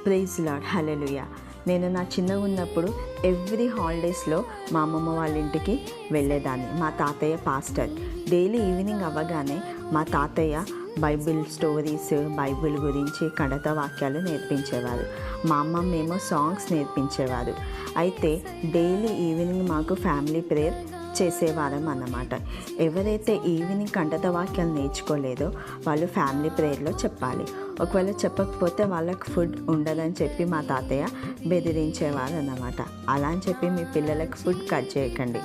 Praise lord, హల్లెలూయా. నేను నా చిన్నగా ఉన్నప్పుడు ఎవ్రీ హాలిడేస్లో మా అమ్మమ్మ వాళ్ళ ఇంటికి వెళ్ళేదాన్ని. మా తాతయ్య పాస్టర్. డైలీ ఈవినింగ్ అవ్వగానే మా తాతయ్య బైబిల్ స్టోరీస్, బైబిల్ గురించి కడత వాక్యాలు నేర్పించేవారు. మా అమ్మమ్మ ఏమో సాంగ్స్ నేర్పించేవారు. అయితే డైలీ ఈవినింగ్ మాకు ఫ్యామిలీ ప్రేయర్ చేసేవారం అన్నమాట. ఎవరైతే ఈవినింగ్ కంఠత వాక్యాలు నేర్చుకోలేదో వాళ్ళు ఫ్యామిలీ ప్రేయర్లో చెప్పాలి. ఒకవేళ చెప్పకపోతే వాళ్ళకి ఫుడ్ ఉండదని చెప్పి మా తాతయ్య బెదిరించేవారు అన్నమాట. అలా అని చెప్పి మీ పిల్లలకు ఫుడ్ కట్ చేయకండి.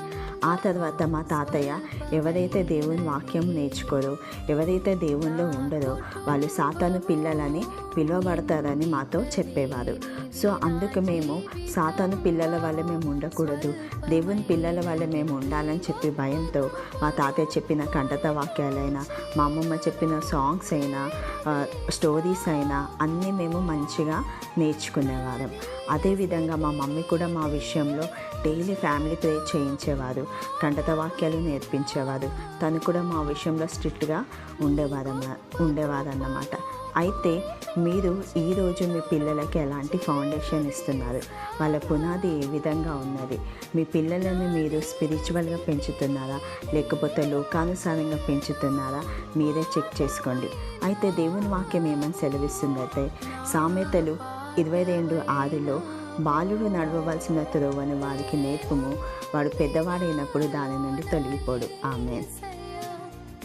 ఆ తర్వాత మా తాతయ్య ఎవరైతే దేవుని వాక్యం నేర్చుకోరో, ఎవరైతే దేవునిలో ఉండరో వాళ్ళు సాతాను పిల్లలని పిలువబడతారని మాతో చెప్పేవారు. సో అందుకు మేము సాతాను పిల్లల వల్ల మేము ఉండకూడదు, దేవుని పిల్లల వల్ల మేము ఉండాలని చెప్పి భయంతో మా తాతయ్య చెప్పిన కంఠత వాక్యాలైనా, మా అమ్మమ్మ చెప్పిన సాంగ్స్ అయినా, స్టోరీస్ అయినా అన్నీ మేము మంచిగా నేర్చుకునేవారం. అదేవిధంగా మా మమ్మీ కూడా మా విషయంలో డైలీ ఫ్యామిలీ ప్రేయర్ చేయించేవారు, కంఠత వాక్యాలు నేర్పించేవారు. తను కూడా మా విషయంలో స్ట్రిక్ట్గా ఉండేవారన్నమాట. అయితే మీరు ఈరోజు మీ పిల్లలకి ఎలాంటి ఫౌండేషన్ ఇస్తున్నారు, వాళ్ళ పునాది ఏ విధంగా ఉన్నది, మీ పిల్లలని మీరు స్పిరిచువల్గా పెంచుతున్నారా లేకపోతే లోకానుసారంగా పెంచుతున్నారా మీరే చెక్ చేసుకోండి. అయితే దేవుని వాక్యం ఏమని సెలవిస్తుందంటే సామెతలు 22:6లో బాలుడు నడవవలసిన త్రోవను వారికి నేర్పుము, వాడు పెద్దవాడైనప్పుడు దాని నుండి తొలగిపోడు. ఆమేన్.